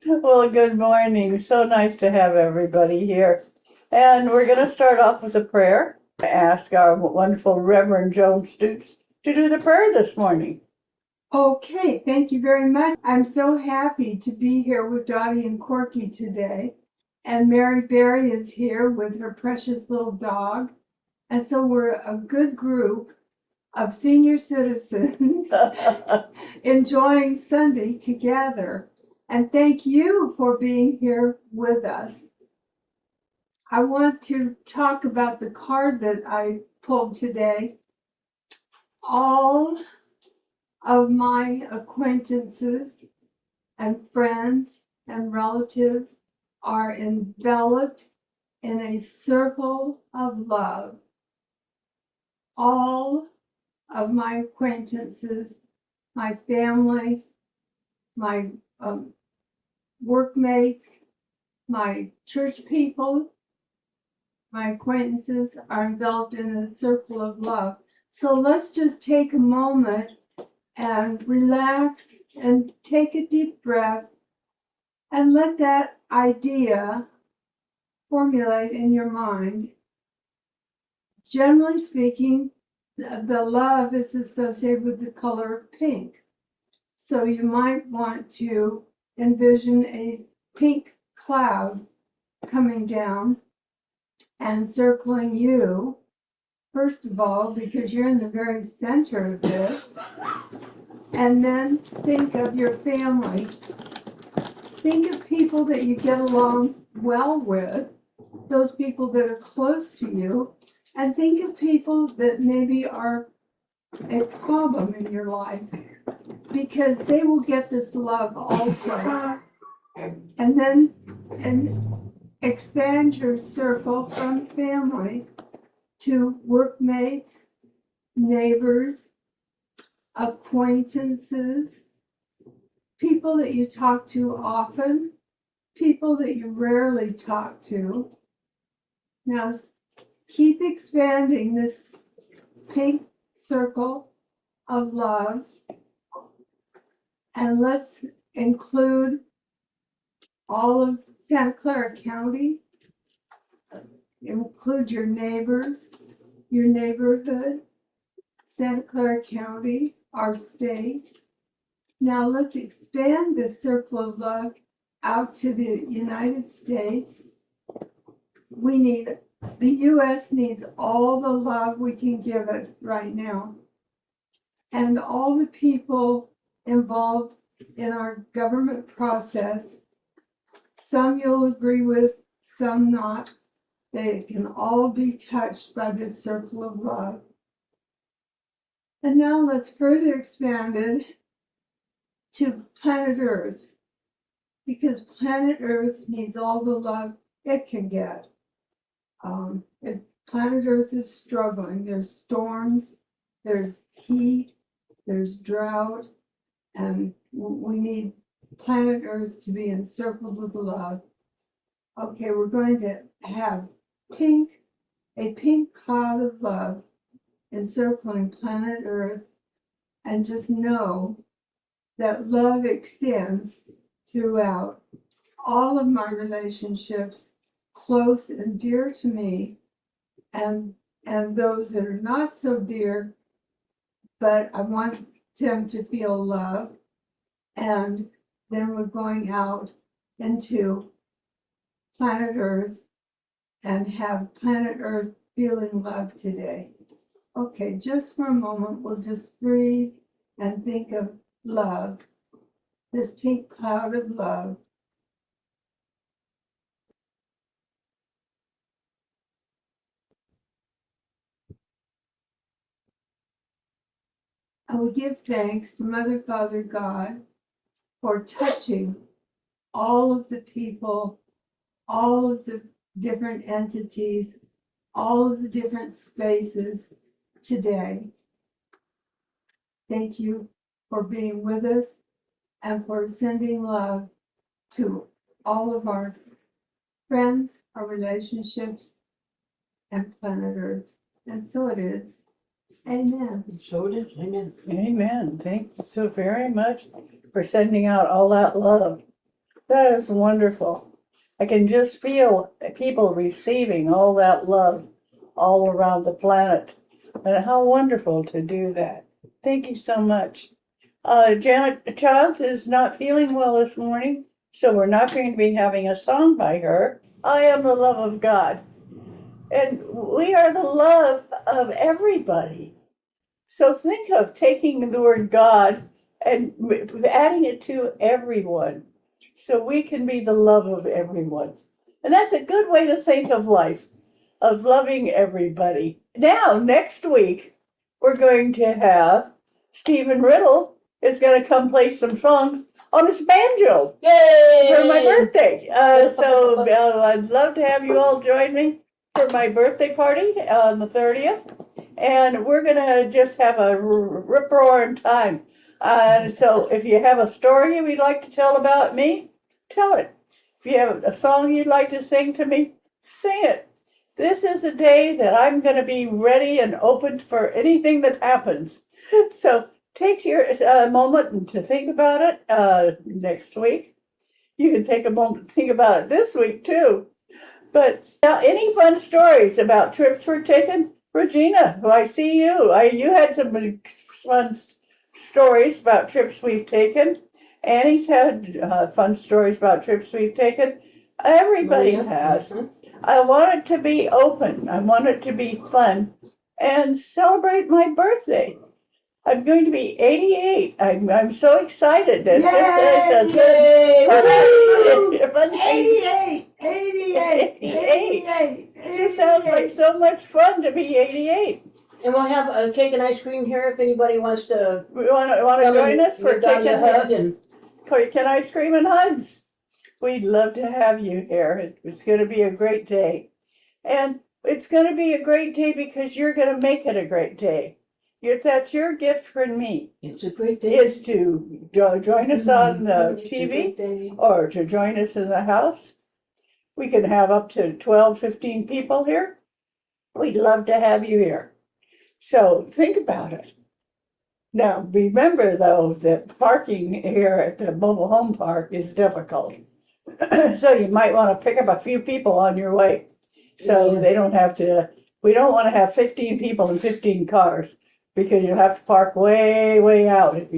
Well, good morning. So nice to have everybody here. And we're going to start off with a prayer. I ask our wonderful Reverend Joan Stutes to do the prayer this morning. Okay, thank you very much. I'm so happy to be here with Dottie and Corky today. And Mary Berry is here with her precious little dog. And so we're a good group of senior citizens enjoying Sunday together. And thank you for being here with us. I want to talk about the card that I pulled today. All of my acquaintances and friends and relatives are enveloped in a circle of love. All of my acquaintances, my family, my workmates, my church people, my acquaintances are enveloped in a circle of love. So let's just take a moment and relax and take a deep breath and let that idea formulate in your mind. Generally speaking, the love is associated with the color pink. So you might want to envision a pink cloud coming down and circling you, first of all, because you're in the very center of this. And then think of your family. Think of people that you get along well with, those people that are close to you, and think of people that maybe are a problem in your life, because they will get this love also. And then expand your circle from family to workmates, neighbors, acquaintances, people that you talk to often, people that you rarely talk to. Now keep expanding this pink circle of love, and let's include all of Santa Clara County, include your neighbors, your neighborhood, Santa Clara County, our state. Now let's expand this circle of love out to the United States. The U.S. needs all the love we can give it right now. And all the people involved in our government process, some you'll agree with, some not. They can all be touched by this circle of love. And now let's further expand it to planet Earth, because planet Earth needs all the love it can get. Planet Earth is struggling. There's storms, there's heat, there's drought, and we need planet Earth to be encircled with love. Okay, we're going to have a pink cloud of love encircling planet Earth, and just know that love extends throughout all of my relationships, close and dear to me, and those that are not so dear, but I want them to feel love. And then we're going out into planet Earth and have planet Earth feeling love today. Okay, just for a moment, we'll just breathe and think of love, this pink cloud of love. And we give thanks to Mother, Father, God for touching all of the people, all of the different entities, all of the different spaces today. Thank you for being with us and for sending love to all of our friends, our relationships, and planet Earth. And so it is. Amen. So it is. Amen. Amen. Thank you so very much for sending out all that love. That is wonderful. I can just feel people receiving all that love all around the planet. And how wonderful to do that. Thank you so much. Janet Childs is not feeling well this morning, so we're not going to be having a song by her. I am the love of God. And we are the love of everybody. So think of taking the word God and adding it to everyone so we can be the love of everyone. And that's a good way to think of life, of loving everybody. Now, next week, we're going to have Stephen Riddle is going to come play some songs on his banjo. Yay! For my birthday. I'd love to have you all join me for my birthday party on the 30th. And we're going to just have a rip-roaring time. So if you have a story you'd like to tell about me, tell it. If you have a song you'd like to sing to me, sing it. This is a day that I'm going to be ready and open for anything that happens. So take your moment to think about it next week. You can take a moment to think about it this week too. But now, any fun stories about trips we're taking? Regina, who I see you. You had some fun stories about trips we've taken. Annie's had fun stories about trips we've taken. Everybody has. Mm-hmm. I want it to be open. I want it to be fun and celebrate my birthday. I'm going to be 88. I'm so excited. It's just a fun 88. 88. It just sounds like so much fun to be 88. And we'll have a cake and ice cream here if anybody wants to. Want to join us for cake and hug and cake and ice cream and hugs. We'd love to have you here. It's going to be a great day. And it's going to be a great day because you're going to make it a great day. That's your gift from me. It's a great day. Is to join us on the TV or to join us in the house. We can have up to 12, 15 people here. We'd love to have you here. So think about it. Now, remember, though, that parking here at the mobile home park is difficult. So you might want to pick up a few people on your way. So they don't have to, we don't want to have 15 people and 15 cars. Because you'll have to park way, way out if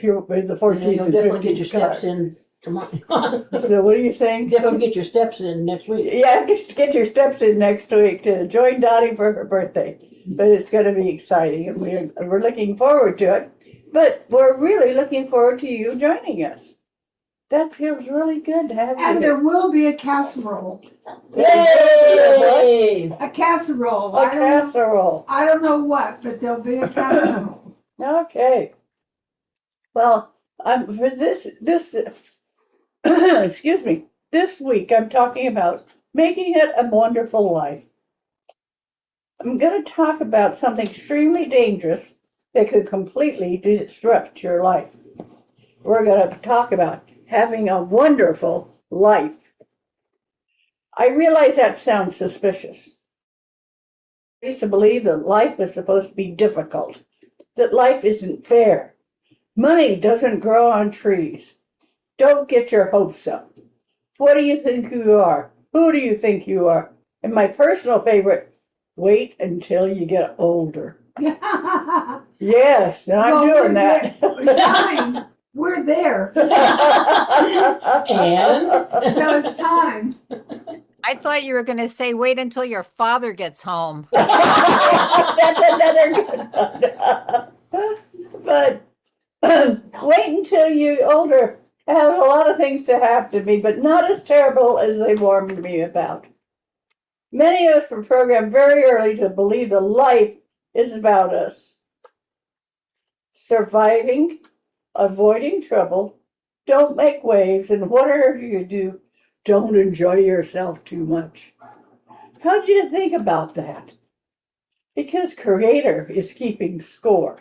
you're with the 14th and 15th car. Definitely get your steps in tomorrow. So what are you saying? Definitely get your steps in next week. Yeah, just get your steps in next week to join Dottie for her birthday. But it's going to be exciting, and we're looking forward to it. But we're really looking forward to you joining us. That feels really good to have you. And there will be a casserole. Yay! A casserole. A casserole. I don't know what, but there'll be a casserole. Okay. Well, for this excuse me, this week I'm talking about making it a wonderful life. I'm going to talk about something extremely dangerous that could completely disrupt your life. We're going to talk about having a wonderful life. I realize that sounds suspicious. I used to believe that life is supposed to be difficult, that life isn't fair. Money doesn't grow on trees. Don't get your hopes up. What do you think you are? Who do you think you are? And my personal favorite, wait until you get older. Yes, and I'm doing that. Darling, we're there. And So it's time. I thought you were going to say, wait until your father gets home. That's another good one. But wait until you're older. I have a lot of things to happen to me, but not as terrible as they warned me about. Many of us were programmed very early to believe that life is about us. Surviving, avoiding trouble, don't make waves, and whatever you do, don't enjoy yourself too much. How do you think about that? Because Creator is keeping score.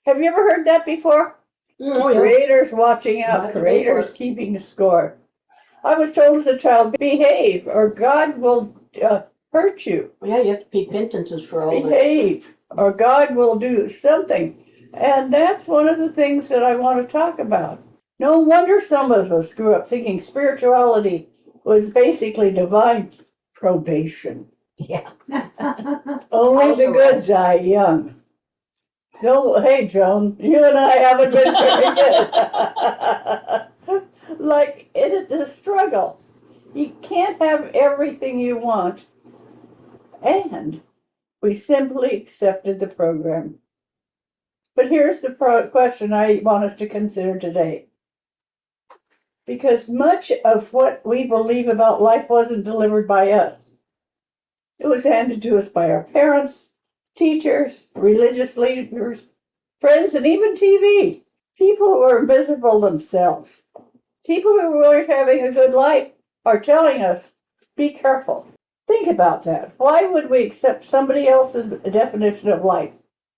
Have you ever heard that before? Oh, yeah. Creator's watching out, Creator's keeping score. I was told as a child, behave, or God will hurt you. Yeah, you have to pay penances for all that. Behave, or God will do something. And that's one of the things that I want to talk about. No wonder some of us grew up thinking spirituality was basically divine probation. Yeah. Only the good die young. Don't, hey, Joan, you and I haven't been very good. Like, it is a struggle. You can't have everything you want. And we simply accepted the program. But here's the question I want us to consider today. Because much of what we believe about life wasn't delivered by us. It was handed to us by our parents, teachers, religious leaders, friends, and even TV. People who are miserable themselves. People who weren't having a good life are telling us, be careful. Think about that. Why would we accept somebody else's definition of life?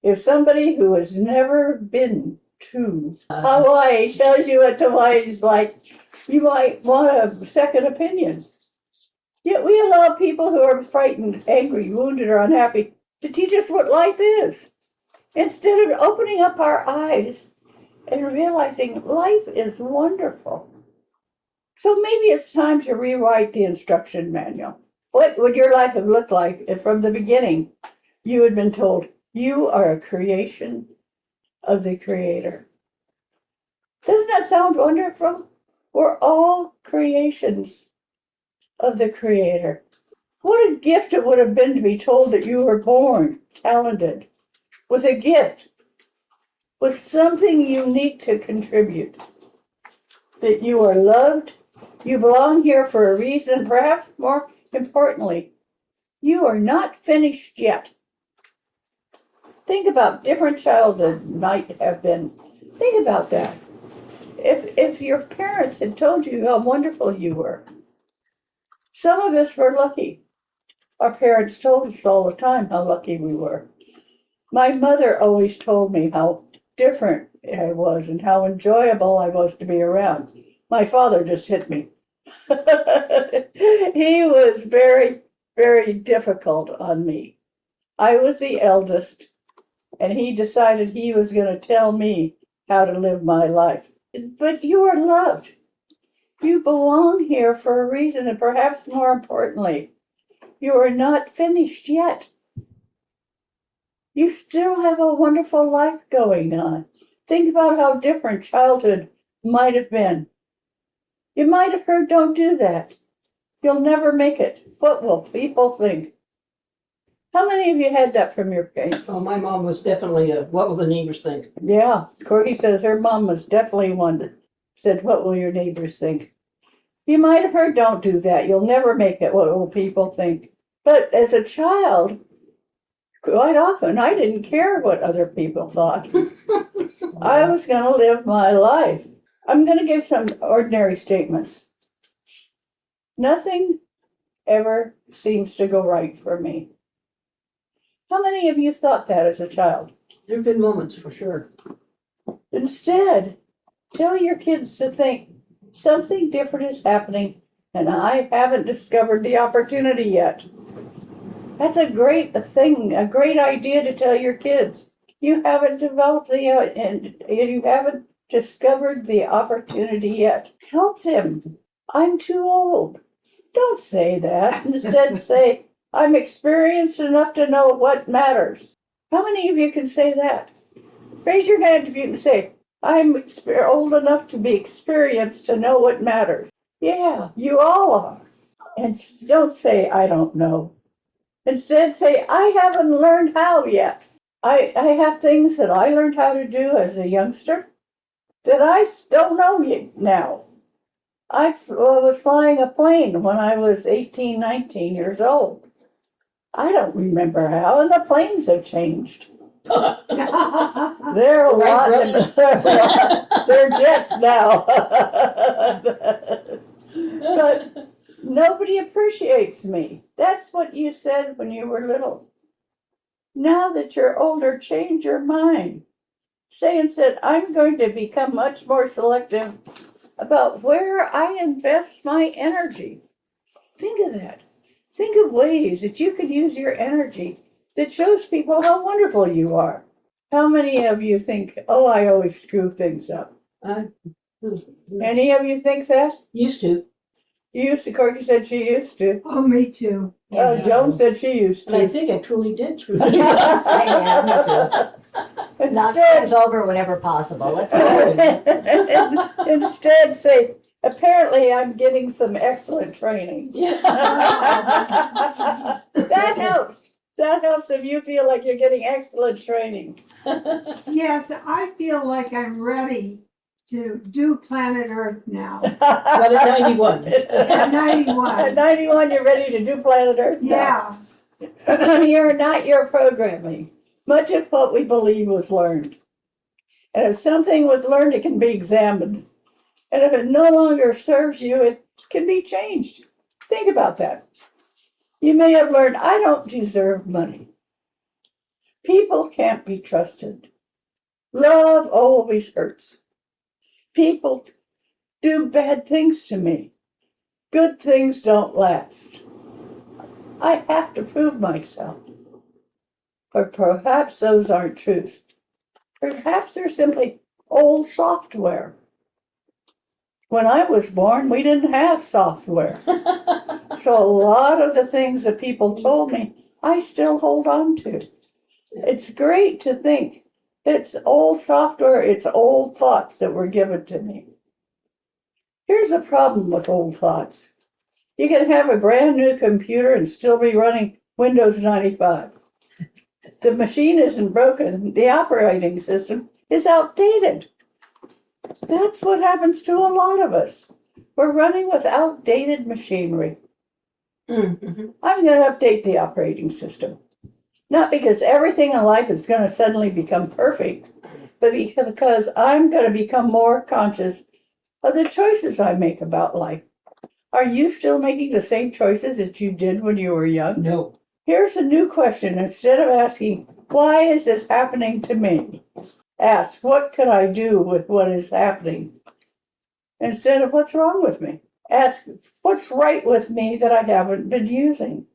If somebody who has never been to Hawaii tells you what Hawaii's like, you might want a second opinion. Yet we allow people who are frightened, angry, wounded, or unhappy to teach us what life is, instead of opening up our eyes and realizing life is wonderful. So maybe it's time to rewrite the instruction manual. What would your life have looked like if from the beginning you had been told you are a creation of the Creator? Doesn't that sound wonderful? We're all creations of the Creator. What a gift it would have been to be told that you were born talented, with a gift, with something unique to contribute, that you are loved, you belong here for a reason, perhaps more importantly, you are not finished yet. Think about different childhood might have been. Think about that. If your parents had told you how wonderful you were, some of us were lucky. Our parents told us all the time how lucky we were. My mother always told me how different I was and how enjoyable I was to be around. My father just hit me. He was very, very difficult on me. I was the eldest, and he decided he was going to tell me how to live my life. But you are loved. You belong here for a reason, and perhaps more importantly, you are not finished yet. You still have a wonderful life going on. Think about how different childhood might have been. You might have heard, don't do that. You'll never make it. What will people think? How many of you had that from your parents? Oh, my mom was definitely a, what will the neighbors think? Yeah, Corky says her mom was definitely one that said, what will your neighbors think? You might have heard, don't do that. You'll never make it. What will people think? But as a child, quite often, I didn't care what other people thought. I was going to live my life. I'm going to give some ordinary statements. Nothing ever seems to go right for me. How many of you thought that as a child? There have been moments for sure. Instead, tell your kids to think something different is happening and I haven't discovered the opportunity yet. That's a great thing, a great idea to tell your kids. You haven't developed and you haven't discovered the opportunity yet. Help them. I'm too old. Don't say that. Instead, say, I'm experienced enough to know what matters. How many of you can say that? Raise your hand if you can say, I'm old enough to be experienced to know what matters. Yeah, you all are. And don't say, I don't know. Instead, say, I haven't learned how yet. I have things that I learned how to do as a youngster that I don't know yet now. I was flying a plane when I was 18, 19 years old. I don't remember how, and the planes have changed. They're a lot. They're jets now. But nobody appreciates me. That's what you said when you were little. Now that you're older, change your mind. Say instead, I'm going to become much more selective about where I invest my energy. Think of that. Think of ways that you could use your energy that shows people how wonderful you are. How many of you think, oh, I always screw things up? Any of you think that? Used to. You used to, Corky said she used to. Oh, me too. Oh, Joan said she used And I to. think I truly did. Yeah, Knock things over whenever possible. Let's go. Instead, say, apparently I'm getting some excellent training. Yeah. That helps. That helps if you feel like you're getting excellent training. Yes, I feel like I'm ready to do planet Earth now. But at 91. At 91. At 91, you're ready to do planet Earth now. Yeah, You're not your programming. Much of what we believe was learned. And if something was learned, it can be examined. And if it no longer serves you, it can be changed. Think about that. You may have learned, I don't deserve money. People can't be trusted. Love always hurts. People do bad things to me. Good things don't last. I have to prove myself. But perhaps those aren't truths. Perhaps they're simply old software. When I was born, we didn't have software. So a lot of the things that people told me, I still hold on to. It's great to think it's old software, it's old thoughts that were given to me. Here's the problem with old thoughts. You can have a brand new computer and still be running Windows 95. The machine isn't broken, the operating system is outdated. That's what happens to a lot of us. We're running with outdated machinery. Mm-hmm. I'm going to update the operating system. Not because everything in life is going to suddenly become perfect, but because I'm going to become more conscious of the choices I make about life. Are you still making the same choices that you did when you were young? No. Here's a new question. Instead of asking, why is this happening to me? Ask, what can I do with what is happening? Instead of, what's wrong with me? Ask, what's right with me that I haven't been using?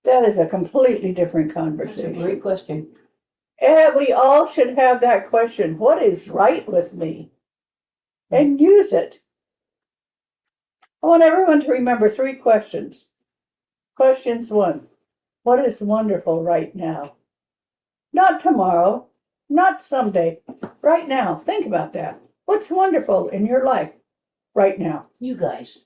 That is a completely different That's a conversation. great question. And we all should have that question. What is right with me? And use it. I want everyone to remember 3 questions. Questions 1. What is wonderful right now? Not tomorrow, not someday, right now. Think about that. What's wonderful in your life right now? You guys.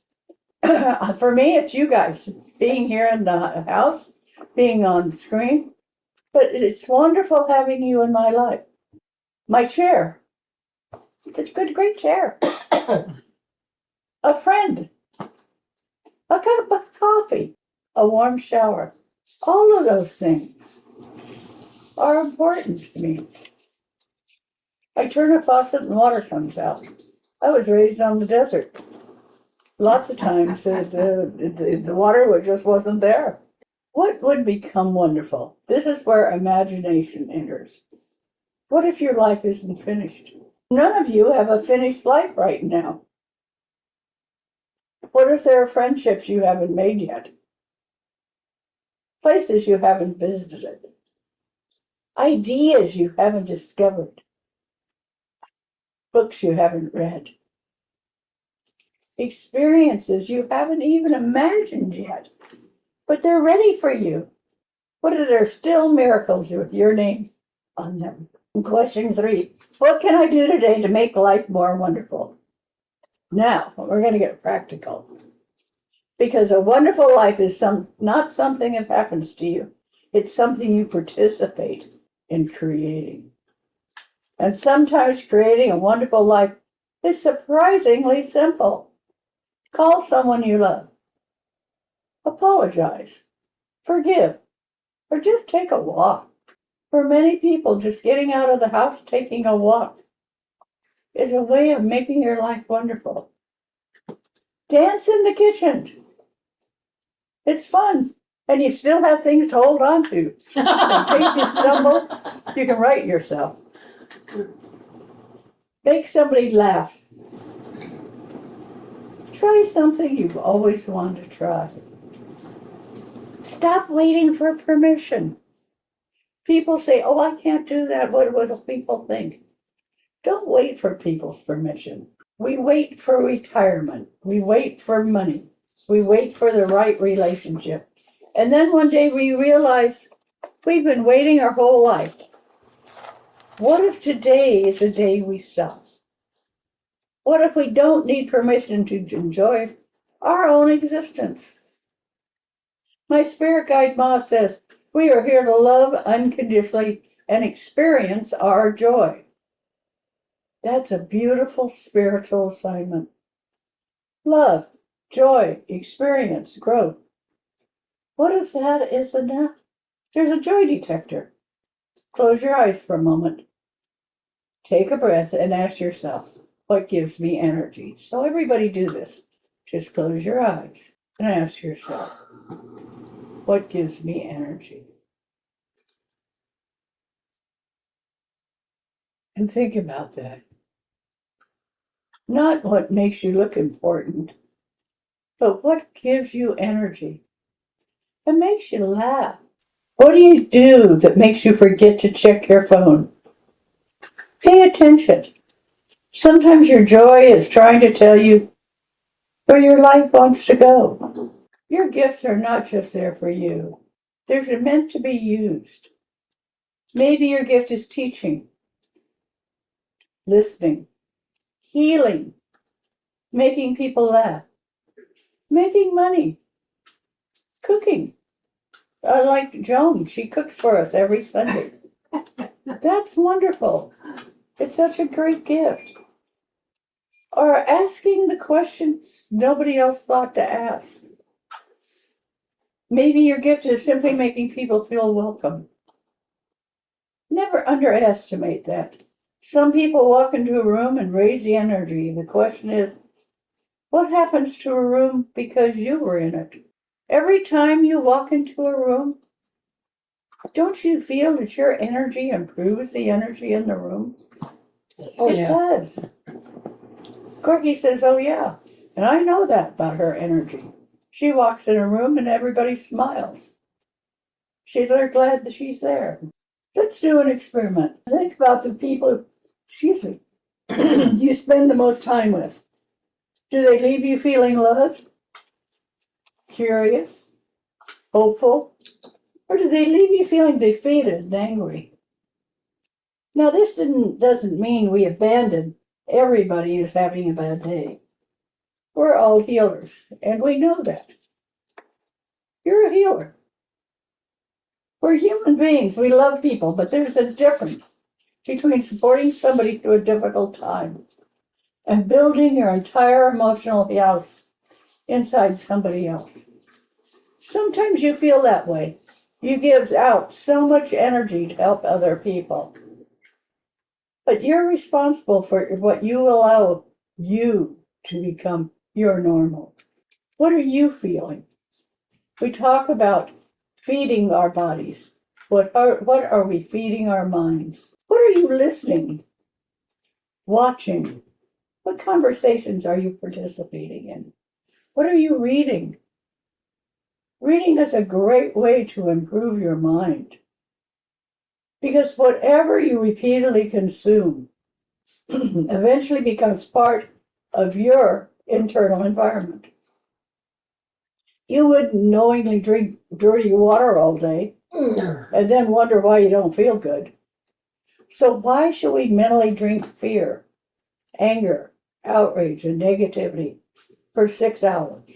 For me, it's you guys being here in the house, being on screen. But it's wonderful having you in my life. My chair. It's a great chair. A friend. A cup of coffee. A warm shower. All of those things are important to me. I turn a faucet and water comes out. I was raised on the desert. Lots of times the water just wasn't there. What would become wonderful? This is where imagination enters. What if your life isn't finished? None of you have a finished life right now. What if there are friendships you haven't made yet? Places you haven't visited? Ideas you haven't discovered? Books you haven't read? Experiences you haven't even imagined yet, but they're ready for you. What if there are still miracles with your name on them? And question 3, what can I do today to make life more wonderful? Now, we're going to get practical. Because a wonderful life is not something that happens to you. It's something you participate in creating. And sometimes creating a wonderful life is surprisingly simple. Call someone you love. Apologize. Forgive. Or just take a walk. For many people, just getting out of the house, taking a walk, is a way of making your life wonderful. Dance in the kitchen. It's fun. And you still have things to hold on to. In case you stumble, you can right yourself. Make somebody laugh. Try something you've always wanted to try. Stop waiting for permission. People say, oh, I can't do that. What will people think? Don't wait for people's permission. We wait for retirement. We wait for money. We wait for the right relationship. And then one day we realize we've been waiting our whole life. What if today is the day we stop? What if we don't need permission to enjoy our own existence? My spirit guide Ma says, we are here to love unconditionally and experience our joy. That's a beautiful spiritual assignment. Love, joy, experience, growth. What if that is enough? There's a joy detector. Close your eyes for a moment. Take a breath and ask yourself, what gives me energy? So everybody do this. Just close your eyes and ask yourself, what gives me energy? And think about that. Not what makes you look important, but what gives you energy. It makes you laugh. What do you do that makes you forget to check your phone? Pay attention. Sometimes your joy is trying to tell you where your life wants to go. Your gifts are not just there for you. They're meant to be used. Maybe your gift is teaching, listening, healing, making people laugh, making money, cooking. Like Joan, she cooks for us every Sunday. That's wonderful. It's such a great gift. Or asking the questions nobody else thought to ask. Maybe your gift is simply making people feel welcome. Never underestimate that. Some people walk into a room and raise the energy. The question is, what happens to a room because you were in it? Every time you walk into a room, don't you feel that your energy improves the energy in the room? Oh, It yeah. does. Corky says, oh yeah. And I know that about her energy. She walks in a room and everybody smiles. They're glad that she's there. Let's do an experiment. Think about the people, excuse me, you spend the most time with. Do they leave you feeling loved, curious, hopeful, or do they leave you feeling defeated and angry? Now, this doesn't mean we abandon everybody who's having a bad day. We're all healers, and we know that. You're a healer. We're human beings. We love people, but there's a difference between supporting somebody through a difficult time and building your entire emotional house inside somebody else. Sometimes you feel that way. You give out so much energy to help other people. But you're responsible for what you allow you to become your normal. What are you feeling? We talk about feeding our bodies. What are we feeding our minds? What are you listening, watching? What conversations are you participating in? What are you reading? Reading is a great way to improve your mind. Because whatever you repeatedly consume eventually becomes part of your internal environment. You wouldn't knowingly drink dirty water all day and then wonder why you don't feel good. So why should we mentally drink fear, anger, outrage, and negativity for 6 hours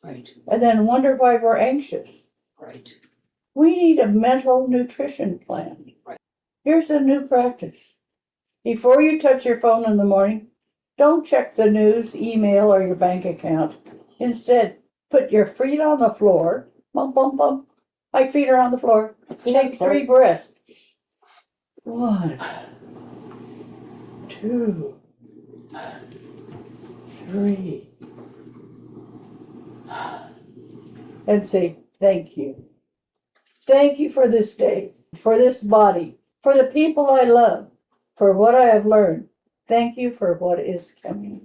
Right, and then wonder why we're anxious? right. We need a mental nutrition plan. Right. Here's a new practice. Before you touch your phone in the morning, don't check the news, email, or your bank account. Instead, put your feet on the floor. Bump, bump, bump. My feet are on the floor. Take 3 breaths. 1, 2, 3. And say, thank you. Thank you for this day, for this body, for the people I love, for what I have learned. Thank you for what is coming.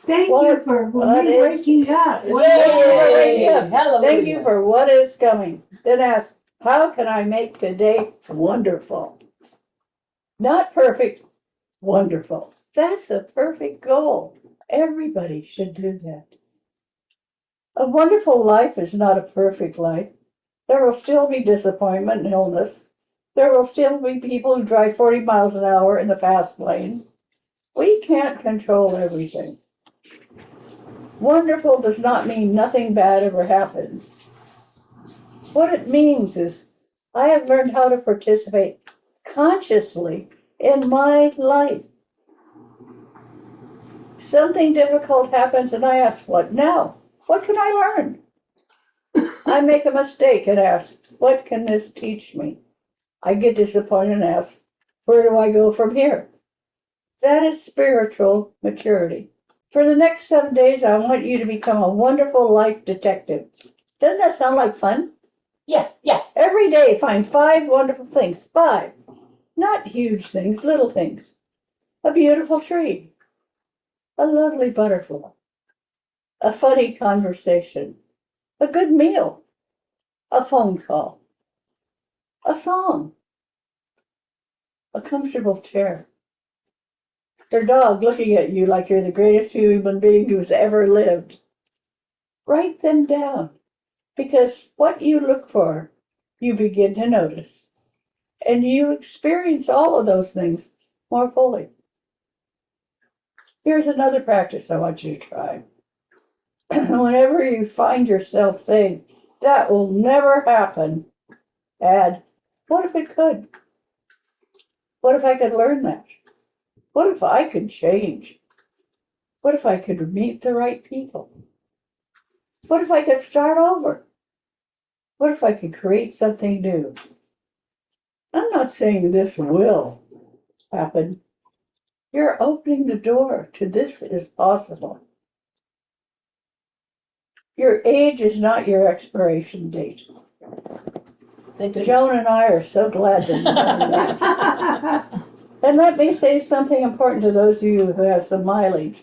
Thank What- you for what me is- waking up. Yay! Hallelujah. Thank you for what is coming. Then ask, how can I make today wonderful? Not perfect, wonderful. That's a perfect goal. Everybody should do that. A wonderful life is not a perfect life. There will still be disappointment and illness. There will still be people who drive 40 miles an hour in the fast lane. We can't control everything. Wonderful does not mean nothing bad ever happens. What it means is I have learned how to participate consciously in my life. Something difficult happens and I ask, what now? What can I learn? I make a mistake and ask, what can this teach me? I get disappointed and ask, where do I go from here? That is spiritual maturity. For the next 7 days, I want you to become a wonderful life detective. Doesn't that sound like fun? Yeah, yeah. Every day, find 5 wonderful things. 5. Not huge things, little things. A beautiful tree. A lovely butterfly. A funny conversation. A good meal. A phone call. A song. A comfortable chair. Your dog looking at you like you're the greatest human being who's ever lived. Write them down, because what you look for, you begin to notice. And you experience all of those things more fully. Here's another practice I want you to try. Whenever you find yourself saying, that will never happen, add, what if it could? What if I could learn that? What if I could change? What if I could meet the right people? What if I could start over? What if I could create something new? I'm not saying this will happen. You're opening the door to this is possible. Your age is not your expiration date. Thank goodness. Joan and I are so glad that you learned that. And let me say something important to those of you who have some mileage.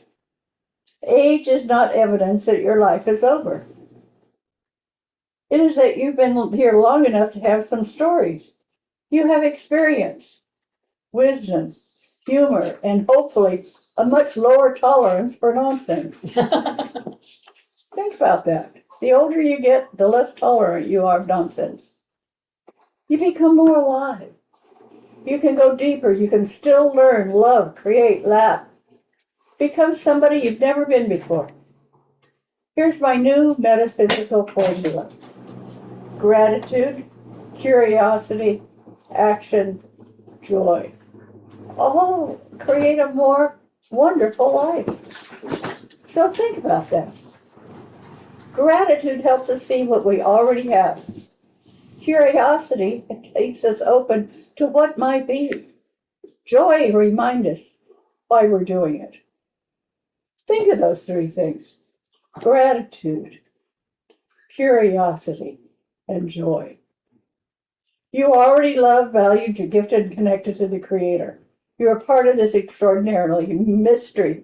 Age is not evidence that your life is over. It is that you've been here long enough to have some stories. You have experience, wisdom, humor, and hopefully a much lower tolerance for nonsense. Think about that. The older you get, the less tolerant you are of nonsense. You become more alive. You can go deeper. You can still learn, love, create, laugh. Become somebody you've never been before. Here's my new metaphysical formula. Gratitude, curiosity, action, joy. All create a more wonderful life. So think about that. Gratitude helps us see what we already have. Curiosity keeps us open to what might be. Joy reminds us why we're doing it. Think of those 3 things. Gratitude, curiosity, and joy. You already love, valued, you're gifted, and connected to the Creator. You're a part of this extraordinarily mystery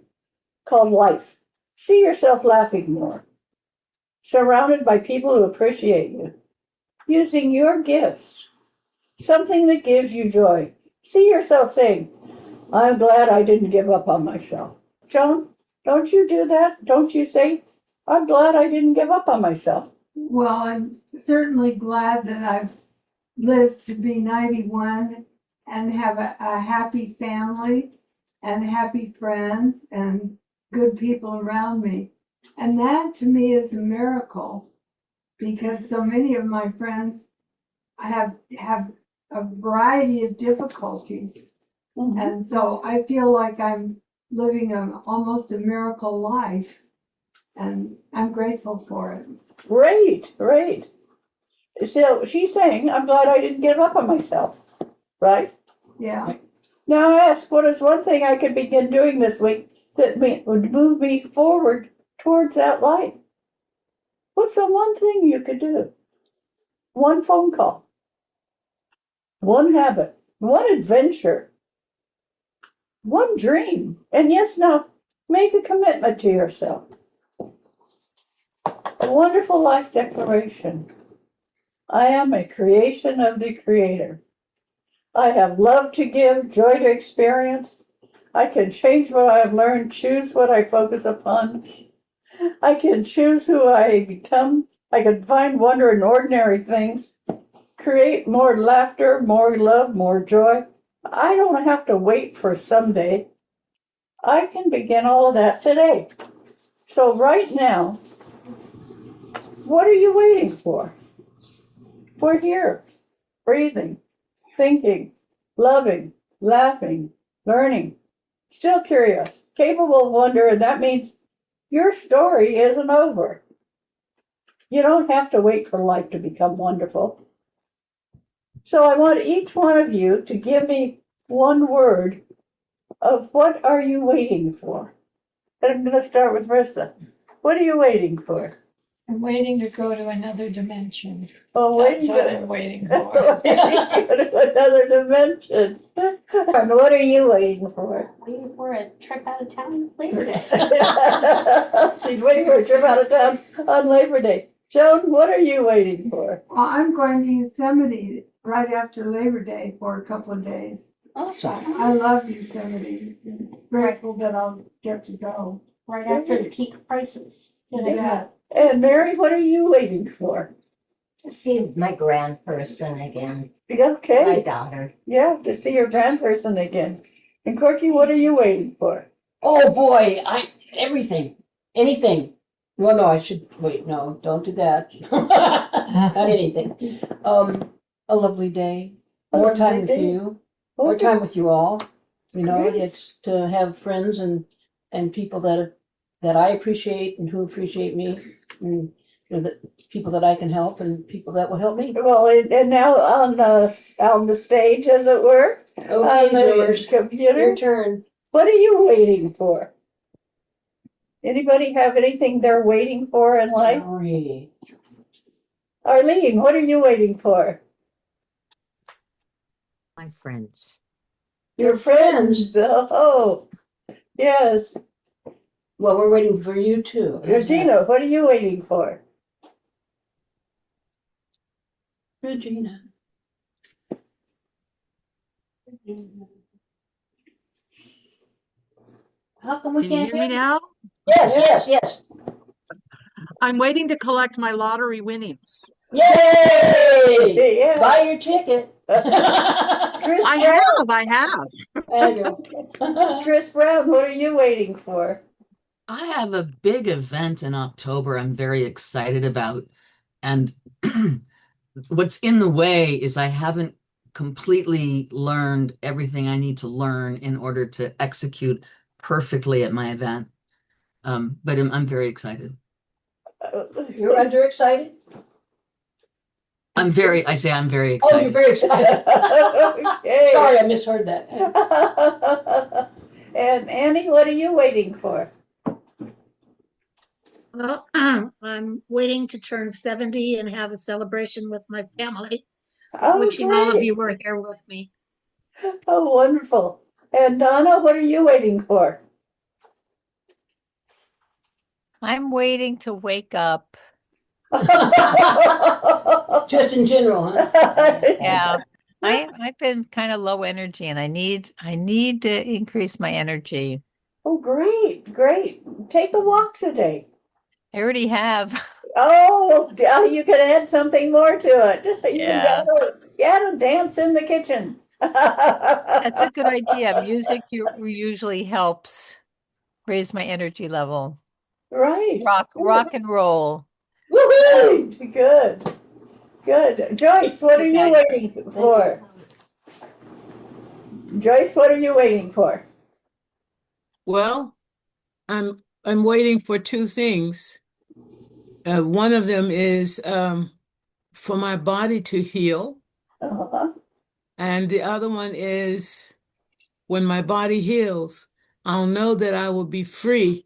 called life. See yourself laughing more, surrounded by people who appreciate you, using your gifts, something that gives you joy. See yourself saying, I'm glad I didn't give up on myself. Joan, don't you do that? Don't you say, I'm glad I didn't give up on myself? Well, I'm certainly glad that I've lived to be 91 and have a happy family and happy friends and good people around me. And that to me is a miracle because so many of my friends have a variety of difficulties. Mm-hmm. And so I feel like I'm living almost a miracle life, and I'm grateful for it. Great, great. So she's saying, I'm glad I didn't give up on myself, right? Yeah. Now I ask, what is one thing I could begin doing this week that would move me forward towards that life? What's the one thing you could do? One phone call, one habit, one adventure, one dream. And yes, now make a commitment to yourself. A wonderful life declaration. I am a creation of the Creator. I have love to give, joy to experience. I can change what I've learned, choose what I focus upon. I can choose who I become. I can find wonder in ordinary things, create more laughter, more love, more joy. I don't have to wait for someday. I can begin all of that today. So right now, what are you waiting for? We're here, breathing, thinking, loving, laughing, learning, still curious, capable of wonder, and that means your story isn't over. You don't have to wait for life to become wonderful. So I want each one of you to give me one word of what are you waiting for? And I'm going to start with Rissa. What are you waiting for? I'm waiting to go to another dimension. Oh, That's waiting what to I'm waiting go for. to another dimension. And what are you waiting for? Waiting for a trip out of town later. She's waiting for a trip out of town on Labor Day. Joan, what are you waiting for? Well, I'm going to Yosemite right after Labor Day for a couple of days. Awesome. I love Yosemite. Grateful that I'll get to go. Right after the peak prices. Yeah. And Mary, what are you waiting for? To see my grandperson again, my Okay, daughter. yeah, to see your grandperson again. And Corky, what are you waiting for? Oh boy, everything, anything. Well, no, I should wait. No, don't do that. Not anything. A lovely day, more time with you, more time with you all. You know, Great. it's to have friends and people that I appreciate and who appreciate me, and you know, the people that I can help and people that will help me. Well, and now on the stage, as it were, Okay, on the George, computer, your turn. what are you waiting for? Anybody have anything they're waiting for in life? Sorry. Arlene, what are you waiting for? My friends. Your friends. Oh, yes. Well, we're waiting for you too. Regina, what are you waiting for? Regina. How come we Can you can't hear me hear you? now? Yes, yes, yes. I'm waiting to collect my lottery winnings. Yay! Yeah. Buy your ticket. Chris Brown. I have. There you go. Chris Brown, what are you waiting for? I have a big event in October I'm very excited about. And what's in the way is I haven't completely learned everything I need to learn in order to execute perfectly at my event. But I'm very excited. You're underexcited? I'm very Oh, you're excited. very excited. Okay. Sorry, I misheard that. And Annie, what are you waiting for? Well, I'm waiting to turn 70 and have a celebration with my family. Oh, Wishing all of great. you were here with me. Oh, wonderful. And Donna, what are you waiting for? I'm waiting to wake up. Just in general, huh? Yeah. I've been kind of low energy and I need to increase my energy. Oh, great, great. Take a walk today. I already have. Oh, you could add something more to it. Yeah. You gotta dance in the kitchen. That's a good idea. Music usually helps raise my energy level. Right. Rock and roll. Woohoo! Good, good. Joyce, what are Good you night. waiting for? Joyce, what are you waiting for? Well, I'm waiting for two things. One of them is for my body to heal, Uh-huh. and the other one is when my body heals, I'll know that I will be free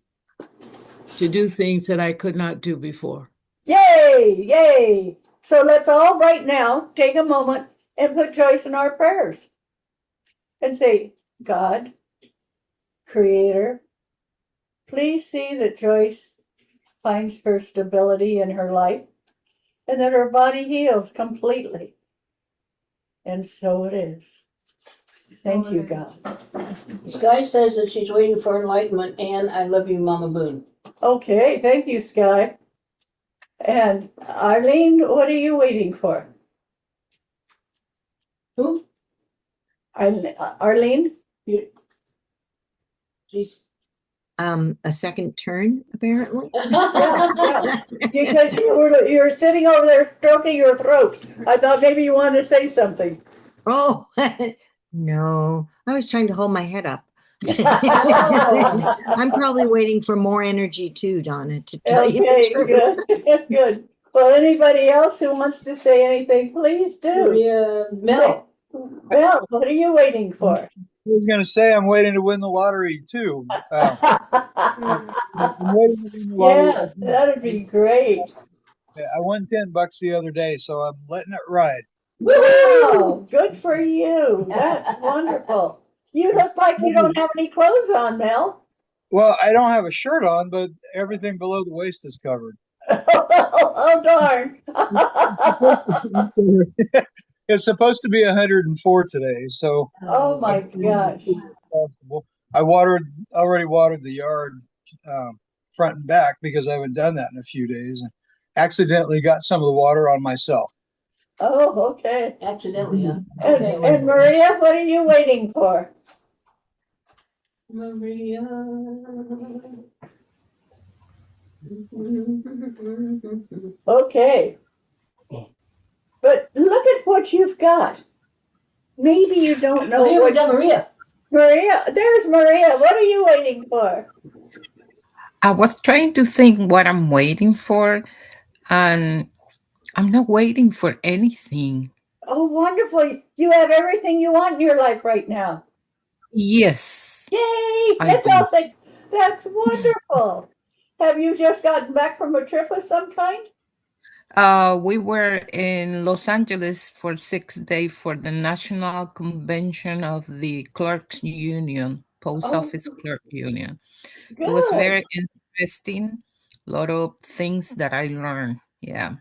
to do things that I could not do before. Yay, yay. So let's all right now take a moment and put Joyce in our prayers and say, God, Creator, please see that Joyce finds her stability in her life and that her body heals completely. And so it is. Thank you, it is. God. Sky says that she's waiting for enlightenment, and I love you, Mama Boone. Okay, thank you, Sky. And Arlene, what are you waiting for? Who? Arlene? She's. A second turn, apparently. Yeah. Because you were sitting over there stroking your throat. I thought maybe you wanted to say something. Oh, no, I was trying to hold my head up. Oh. I'm probably waiting for more energy too, Donna, to tell you the Okay, truth. good, good. Well, anybody else who wants to say anything, please do. Maria, Mel. Mel, what are you waiting for? I was going to say I'm waiting to win the lottery too. I'm waiting to win the lottery. Yes, that'd be great. I won $10 the other day, so I'm letting it ride. Wow, good for you. That's wonderful. You look like you don't have any clothes on, Mel. Well, I don't have a shirt on, but everything below the waist is covered. Oh, darn. It's supposed to be 104 today, so Oh my gosh. I already watered the yard front and back because I haven't done that in a few days, and accidentally got some of the water on myself. Oh, okay. Accidentally, huh? And Maria, what are you waiting for? Maria. Okay. But look at what you've got. Maybe you don't know here we what. go, Maria. Maria, there's Maria. What are you waiting for? I was trying to think what I'm waiting for, and I'm not waiting for anything. Oh, wonderful. You have everything you want in your life right now. Yes, Yay! I That's do. awesome. That's wonderful. Have you just gotten back from a trip of some kind? We were in Los Angeles for 6 days for the National Convention of the Clerks Union, Post Oh, Office Clerk Union. It was good. very interesting. A lot of things that I learned. Yeah.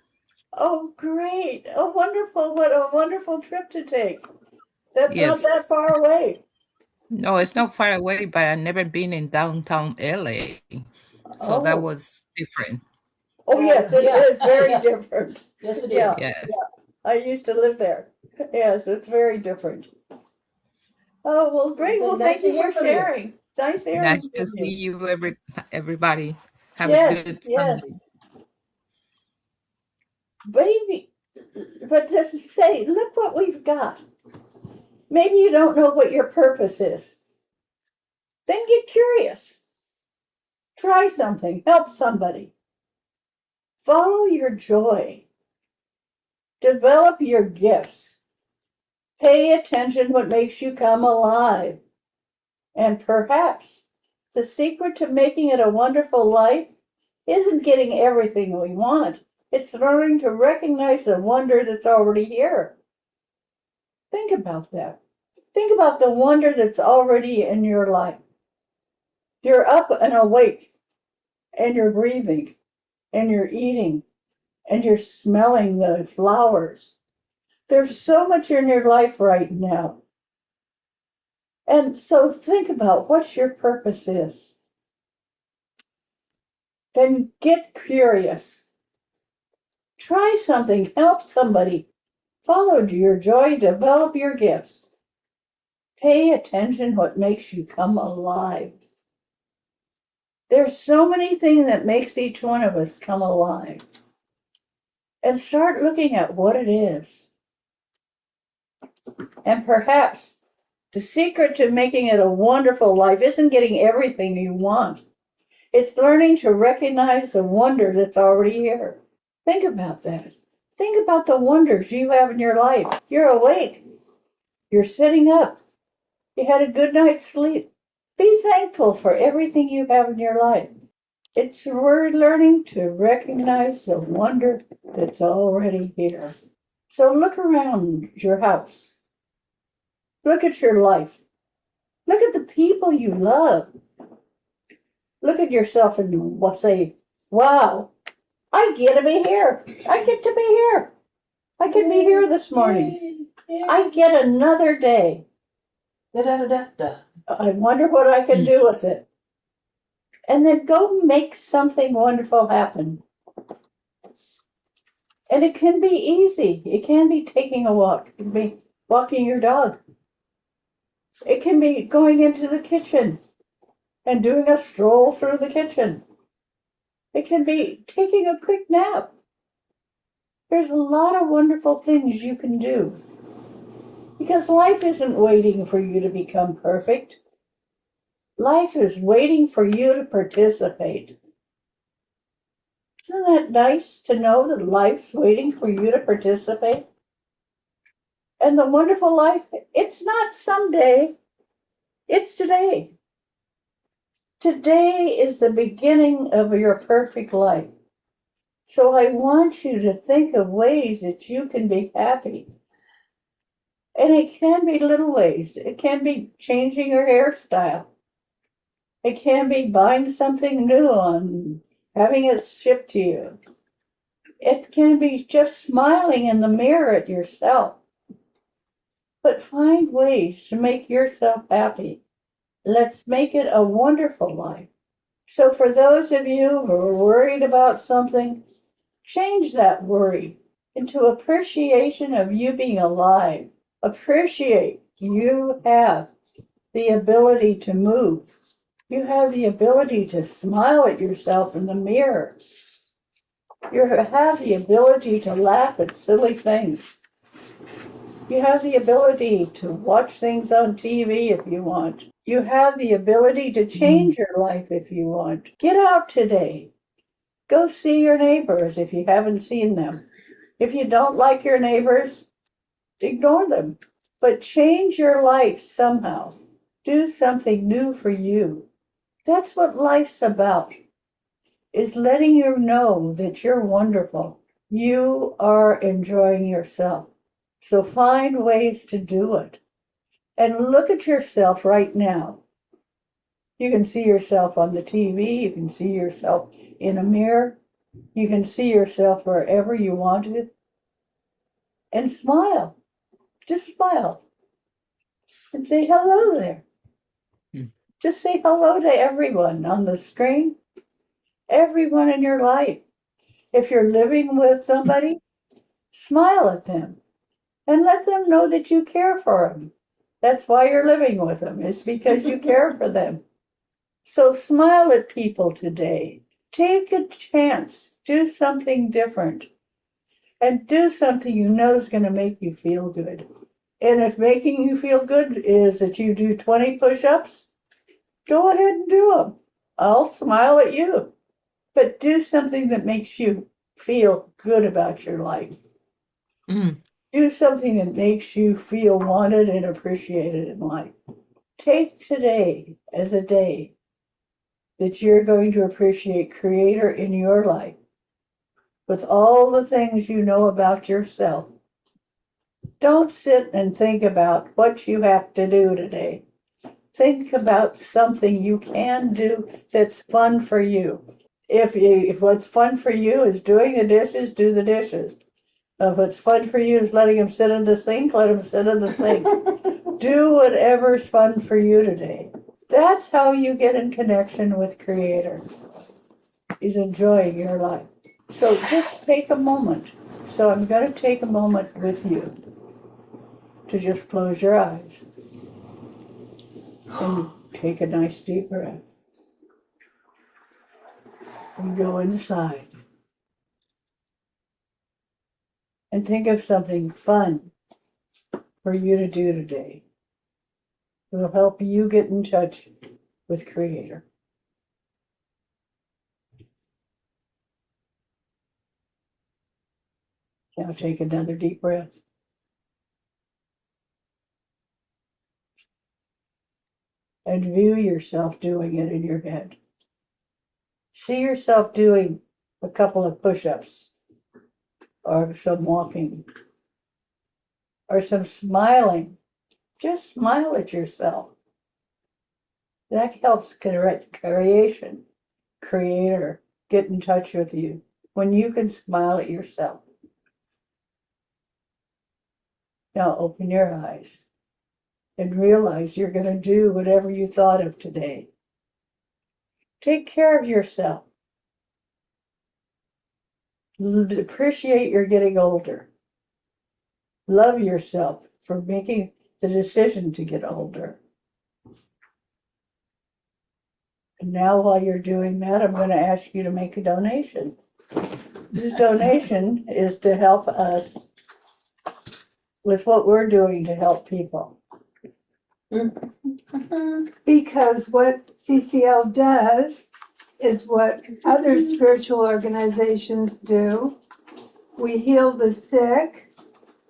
Oh, great. Oh, wonderful. What a wonderful trip to take. That's not Yes. that far away. No, it's not far away, but I've never been in downtown LA. So that Oh, was different. oh yes, it Yeah. is very Yeah. different. Yes, it Yeah, is. Yes. I used to live there. Yes, it's very different. Oh, well, great. Well, Nice thank to you hear for from you. sharing. Nice hearing Nice from to see you. you, everybody. Have a Yes, good yes. Sunday. Baby, but just say, look what we've got. Maybe you don't know what your purpose is. Then get curious. Try something. Help somebody. Follow your joy. Develop your gifts. Pay attention what makes you come alive. And perhaps the secret to making it a wonderful life isn't getting everything we want. It's learning to recognize the wonder that's already here. Think about that. Think about the wonder that's already in your life. You're up and awake, and you're breathing, and you're eating, and you're smelling the flowers. There's so much in your life right now. And so think about what your purpose is. Then get curious. Try something, help somebody. Follow your joy, develop your gifts. Pay attention what makes you come alive. There's so many things that makes each one of us come alive. And start looking at what it is. And perhaps the secret to making it a wonderful life isn't getting everything you want. It's learning to recognize the wonder that's already here. Think about that. Think about the wonders you have in your life. You're awake. You're sitting up. You had a good night's sleep. Be thankful for everything you have in your life. We're learning to recognize the wonder that's already here. So look around your house. Look at your life. Look at the people you love. Look at yourself and say, wow, I get to be here. I get to be here. I could be here this morning. I get another day. Da-da-da-da-da. I wonder what I can do with it. And then go make something wonderful happen. And it can be easy. It can be taking a walk. It can be walking your dog. It can be going into the kitchen and doing a stroll through the kitchen. It can be taking a quick nap. There's a lot of wonderful things you can do. Because life isn't waiting for you to become perfect. Life is waiting for you to participate. Isn't that nice to know that life's waiting for you to participate? And the wonderful life, it's not someday, it's today. Today is the beginning of your perfect life. So I want you to think of ways that you can be happy. And it can be little ways. It can be changing your hairstyle. It can be buying something new and having it shipped to you. It can be just smiling in the mirror at yourself. But find ways to make yourself happy. Let's make it a wonderful life. So for those of you who are worried about something, change that worry into appreciation of you being alive. Appreciate you have the ability to move. You have the ability to smile at yourself in the mirror. You have the ability to laugh at silly things. You have the ability to watch things on TV if you want. You have the ability to change your life if you want. Get out today. Go see your neighbors if you haven't seen them. If you don't like your neighbors, ignore them. But change your life somehow. Do something new for you. That's what life's about, is letting you know that you're wonderful. You are enjoying yourself. So find ways to do it. And look at yourself right now. You can see yourself on the TV. You can see yourself in a mirror. You can see yourself wherever you want to. And smile. Just smile. And say hello there. Just say hello to everyone on the screen. Everyone in your life. If you're living with somebody, smile at them. And let them know that you care for them. That's why you're living with them. It's because you care for them. So smile at people today. Take a chance. Do something different. And do something you know is going to make you feel good. And if making you feel good is that you do 20 push-ups, go ahead and do them. I'll smile at you. But do something that makes you feel good about your life. Do something that makes you feel wanted and appreciated in life. Take today as a day that you're going to appreciate Creator in your life with all the things you know about yourself. Don't sit and think about what you have to do today. Think about something you can do that's fun for you. If what's fun for you is doing the dishes, do the dishes. If what's fun for you is letting them sit in the sink, let them sit in the sink. Do whatever's fun for you today. That's how you get in connection with Creator, is enjoying your life. So just take a moment. So I'm going to take a moment with you to just close your eyes and take a nice deep breath and go inside and think of something fun for you to do today. It will help you get in touch with Creator. Now take another deep breath. And view yourself doing it in your head. See yourself doing a couple of push-ups or some walking or some smiling. Just smile at yourself. That helps Creator, get in touch with you when you can smile at yourself. Now open your eyes and realize you're going to do whatever you thought of today. Take care of yourself. Appreciate you're getting older. Love yourself for making the decision to get older. And now while you're doing that, I'm going to ask you to make a donation. This donation is to help us with what we're doing to help people. Because what CCL does is what other spiritual organizations do. We heal the sick,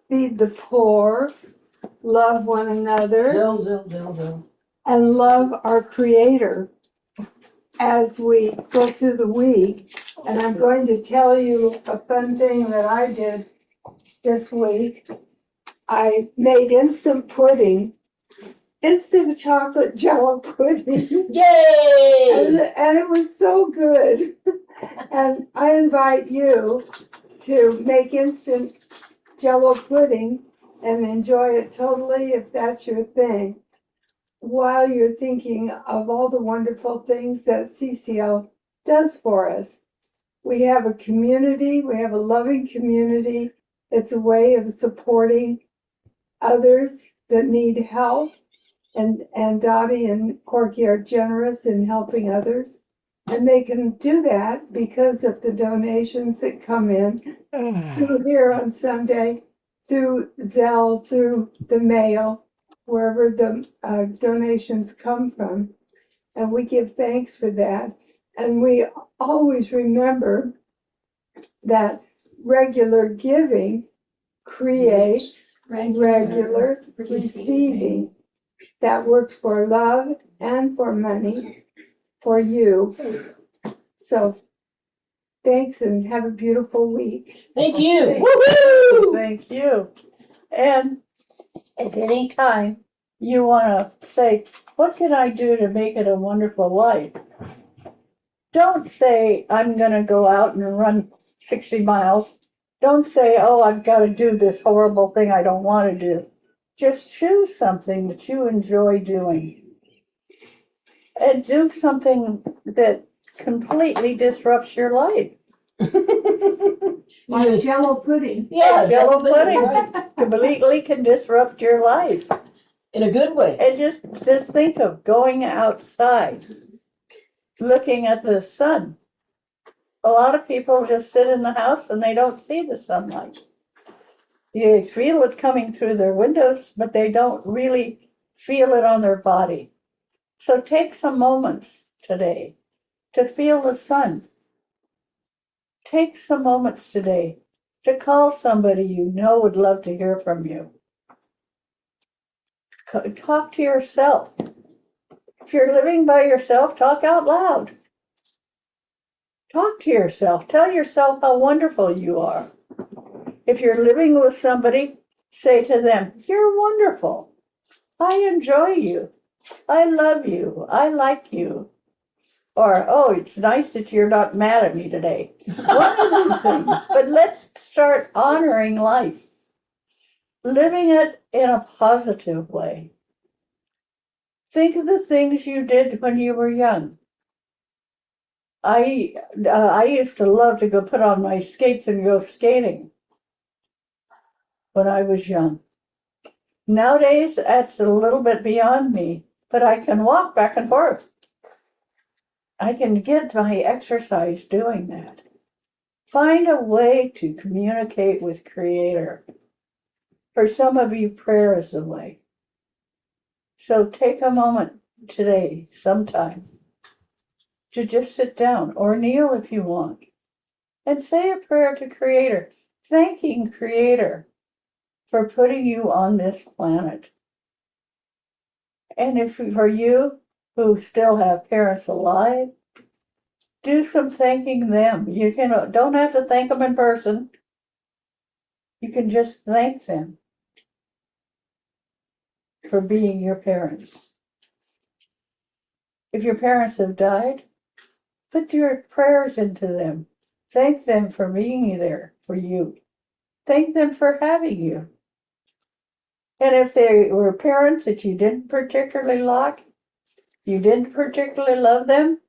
feed the poor, love one another, and love our Creator as we go through the week. And I'm going to tell you a fun thing that I did this week. I made instant chocolate jello pudding. Yay! And it was so good. And I invite you to make instant jello pudding and enjoy it totally if that's your thing, while you're thinking of all the wonderful things that CCL does for us. We have a community, we have a loving community. It's a way of supporting others that need help. And Dottie and Corky are generous in helping others. And they can do that because of the donations that come in through here on Sunday, through Zelle, through the mail, wherever the donations come from. And we give thanks for that. And we always remember that regular giving creates regular receiving. That works for love and for money for you. So thanks and have a beautiful week. Thank you. Woohoo! Thank you. And at any time you want to say, what can I do to make it a wonderful life? Don't say, I'm going to go out and run 60 miles. Don't say, oh, I've got to do this horrible thing I don't want to do. Just choose something that you enjoy doing. And do something that completely disrupts your life. Like jello pudding. Yeah, Jello pudding right. completely can disrupt your life. In a good way. And just think of going outside, looking at the sun. A lot of people just sit in the house and they don't see the sunlight. You feel it coming through their windows, but they don't really feel it on their body. So take some moments today to feel the sun. Take some moments today to call somebody you know would love to hear from you. Talk to yourself. If you're living by yourself, talk out loud. Talk to yourself. Tell yourself how wonderful you are. If you're living with somebody, say to them, you're wonderful. I enjoy you. I love you. I like you. Or, oh, it's nice that you're not mad at me today. One of these things. But let's start honoring life. Living it in a positive way. Think of the things you did when you were young. I used to love to go put on my skates and go skating when I was young. Nowadays, that's a little bit beyond me, but I can walk back and forth. I can get my exercise doing that. Find a way to communicate with Creator. For some of you, prayer is the way. So take a moment today, sometime, to just sit down or kneel if you want and say a prayer to Creator, thanking Creator for putting you on this planet. And if for you who still have parents alive, do some thanking them. You don't have to thank them in person. You can just thank them for being your parents. If your parents have died, put your prayers into them. Thank them for being there for you. Thank them for having you. And if they were parents that you didn't particularly like, you didn't particularly love them,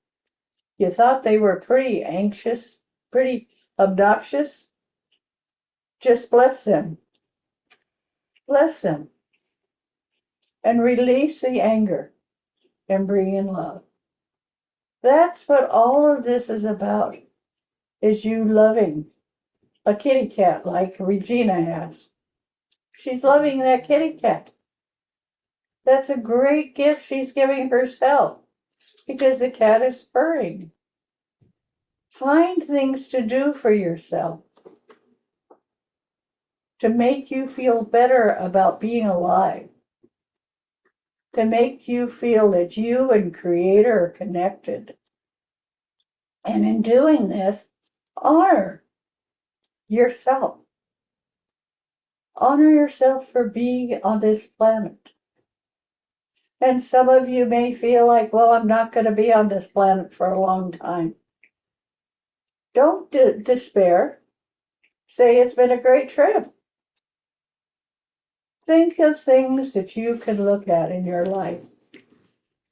you thought they were pretty anxious, pretty obnoxious, just bless them. Bless them. And release the anger and bring in love. That's what all of this is about, is you loving a kitty cat like Regina has. She's loving that kitty cat. That's a great gift she's giving herself because the cat is purring. Find things to do for yourself to make you feel better about being alive, to make you feel that you and Creator are connected. And in doing this, honor yourself. Honor yourself for being on this planet. And some of you may feel like, well, I'm not going to be on this planet for a long time. Don't despair. Say it's been a great trip. Think of things that you can look at in your life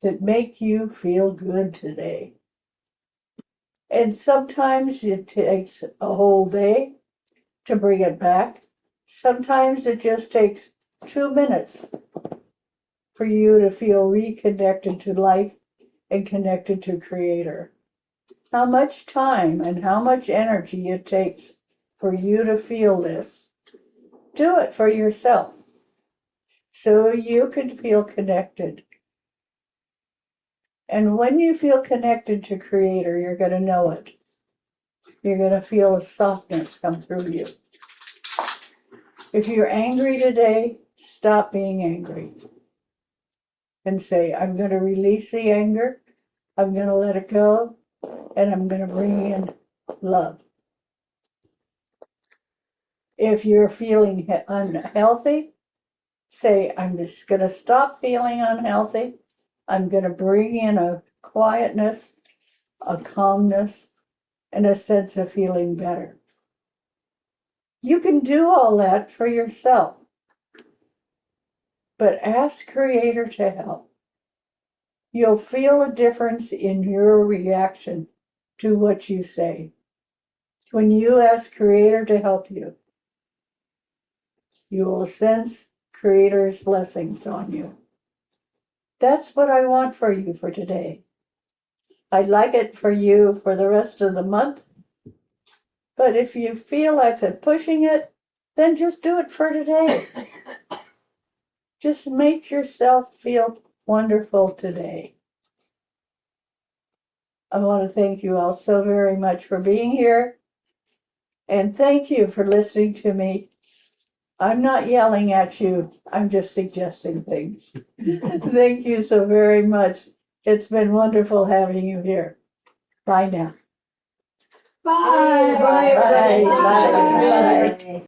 that make you feel good today. And sometimes it takes a whole day to bring it back. Sometimes it just takes 2 minutes for you to feel reconnected to life and connected to Creator. How much time and how much energy it takes for you to feel this. Do it for yourself so you can feel connected. And when you feel connected to Creator, you're going to know it. You're going to feel a softness come through you. If you're angry today, stop being angry and say, I'm going to release the anger, I'm going to let it go, and I'm going to bring in love. If you're feeling unhealthy, say, I'm just going to stop feeling unhealthy. I'm going to bring in a quietness, a calmness, and a sense of feeling better. You can do all that for yourself, but ask Creator to help. You'll feel a difference in your reaction to what you say. When you ask Creator to help you, you will sense Creator's blessings on you. That's what I want for you for today. I'd like it for you for the rest of the month, but if you feel like pushing it, then just do it for today. Just make yourself feel wonderful today. I want to thank you all so very much for being here. And thank you for listening to me. I'm not yelling at you. I'm just suggesting things. Thank you so very much. It's been wonderful having you here. Bye now. Bye. Bye. Bye. Bye. Bye.